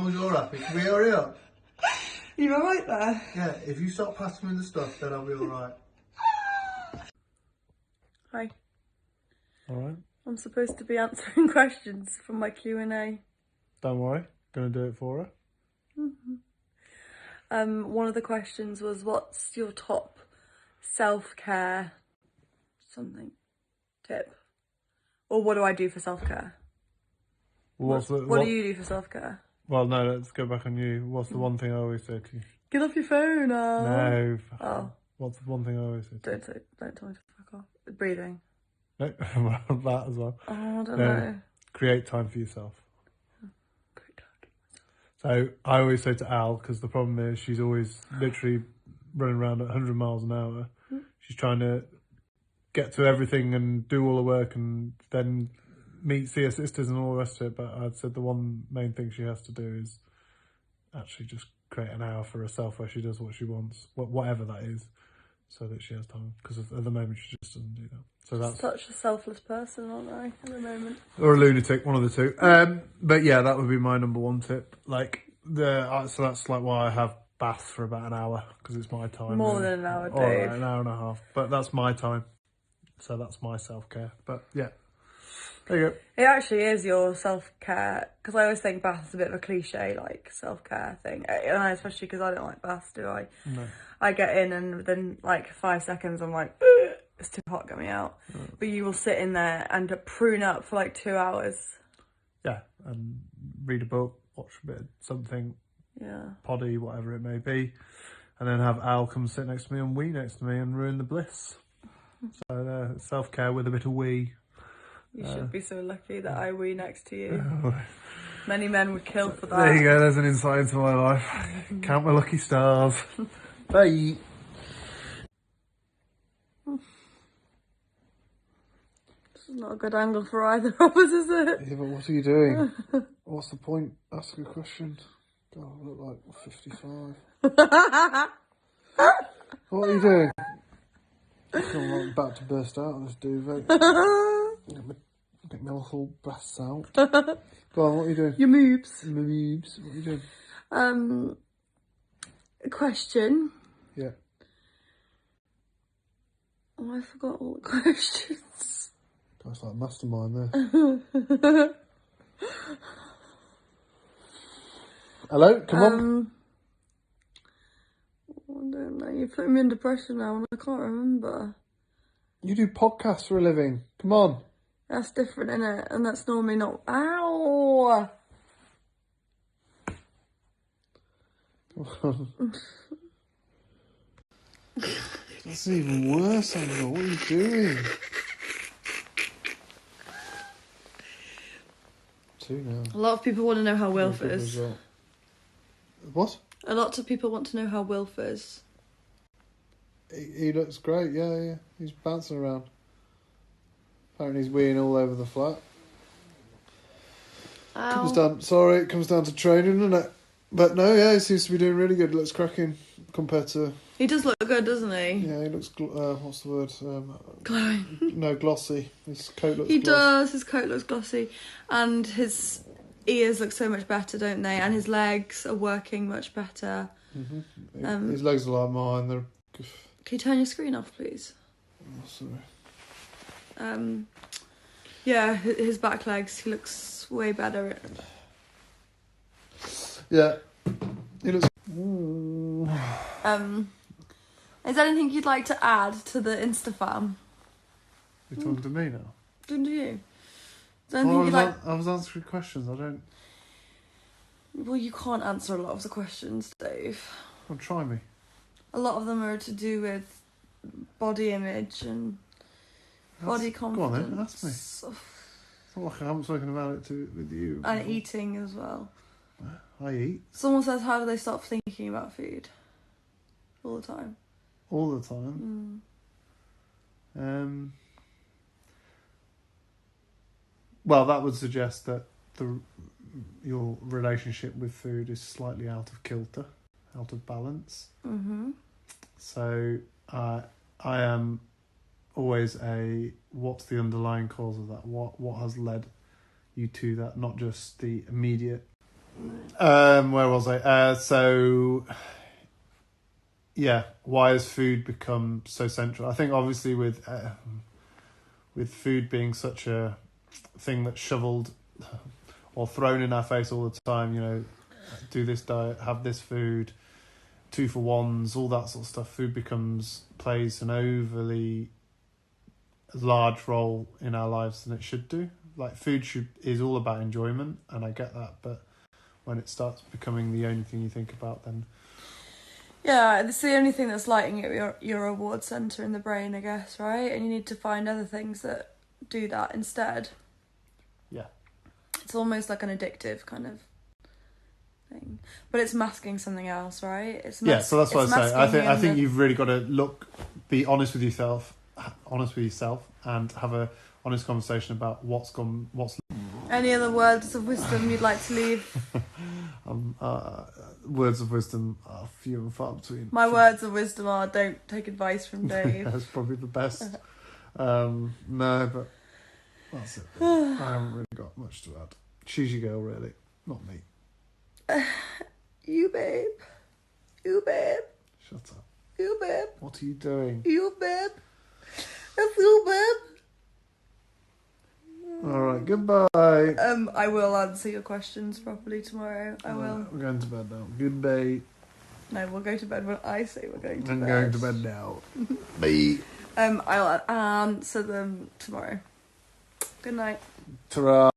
long as you're happy. Can we hurry up? You alright there? Yeah, if you start passing me the stuff, then I'll be alright. Hi. Alright. I'm supposed to be answering questions from my Q&A. Don't worry. Gonna do it for her. One of the questions was, what's your top self-care tip? Or what do I do for self-care? What do you do for self-care? Well, no, let's go back on you. What's the one thing I always say to you? Get off your phone now. No. Oh. What's the one thing I always say to you? Don't tell me to fuck off. Breathing. No, well, that as well. Oh, I don't know. Create time for yourself. So I always say to Al, because the problem is she's always literally running around at 100 miles an hour. She's trying to get to everything and do all the work and then see her sisters and all the rest of it. But I'd said the one main thing she has to do is actually just create an hour for herself where she does what she wants, whatever that is, so that she has time. Because at the moment she just doesn't do that. So that's such a selfless person, aren't I, at the moment? Or a lunatic, one of the two. But yeah, that would be my number one tip. Like so that's like why I have baths for about an hour, because it's my time. More really. than an hour, Dave. All right, an hour and a half, but that's my time. So that's my self-care. But yeah, there you go. It actually is your self-care, because I always think baths is a bit of a cliche, like, self-care thing. And especially because I don't like baths, do I? No. I get in and within like 5 seconds I'm like, it's too hot, get me out. But you will sit in there and prune up for like 2 hours. Yeah, and read a book, watch a bit of something, poddy, whatever it may be, and then have Al come sit next to me and wee next to me and ruin the bliss. So self-care with a bit of wee. You should be so lucky that I wee next to you. Many men would kill for that. There you go, there's an insight into my life. Count my lucky stars. Bye. This is not a good angle for either of us, is it? Yeah, but what are you doing? What's the point? Ask a question. God, I look like 55. What are you doing? I'm about to burst out of this duvet. Get my little breasts out. Go on, what are you doing? Your moves. My boobs. What are you doing? A question. Yeah. Oh, I forgot all the questions. That's like mastermind there. Hello, come on. I don't know. You're putting me in depression now and I can't remember. You do podcasts for a living. Come on. That's different, innit? And that's normally not... Ow! That's even worse, Angela. What are you doing? 2 now. A lot of people want to know how Wilf is. Well. What? A lot of people want to know how Wilf is. He looks great, yeah. He's bouncing around. Apparently he's weeing all over the flat. Ow. It comes down to training, doesn't it? But no, yeah, he seems to be doing really good. Looks cracking compared to... He does look good, doesn't he? Yeah, he looks... what's the word? Glowing. No, glossy. His coat looks He glossy. does. His coat looks glossy. And his ears look so much better, don't they? And his legs are working much better. Mm-hmm. His legs are like mine. They're... Can you turn your screen off, please? Oh, sorry. Yeah, his back legs, he looks way better. Yeah. He looks... Is there anything you'd like to add to the Instafam? You're talking to me now? Don't you? Is there anything you'd like... I was answering questions. I don't... Well, you can't answer a lot of the questions, Dave. Well, try me. A lot of them are to do with body image and body confidence. Go on then, ask me. It's not like I haven't spoken about it with you. And eating as well. I eat. Someone says, how do they stop thinking about food? All the time. All the time? Well, that would suggest that your relationship with food is slightly out of kilter, out of balance. Mm-hmm. So I am always what's the underlying cause of that? What has led you to that? Not just the immediate Where was I? Yeah, why has food become so central? I think obviously with food being such a thing that's shoveled or thrown in our face all the time, you know, do this diet, have this food, 2-for-1s, all that sort of stuff. Food plays an overly large role in our lives than it should do. Like food is all about enjoyment, and I get that, but when it starts becoming the only thing you think about, then Yeah, it's the only thing that's lighting up your reward centre in the brain, I guess, right? And you need to find other things that do that instead. yeah. It's almost like an addictive kind of thing, but it's masking something else, right? Yeah, so that's what I say. I think the... you've really got to be honest with yourself, and have a honest conversation about what's. Any other words of wisdom you'd like to leave? Words of wisdom are few and far between. My words of wisdom are: don't take advice from Dave. That's probably the best. No, but that's it. I haven't really got much to add. She's your girl, really, not me. You babe. Shut up. You babe. What are you doing? You babe. That's you babe. All right, goodbye. I will answer your questions properly tomorrow. I will. We're going to bed now. Goodbye. No, we'll go to bed when I say we're going to I'm bed. going to bed now. Bye. I'll answer them tomorrow. Good night. Ta-ra.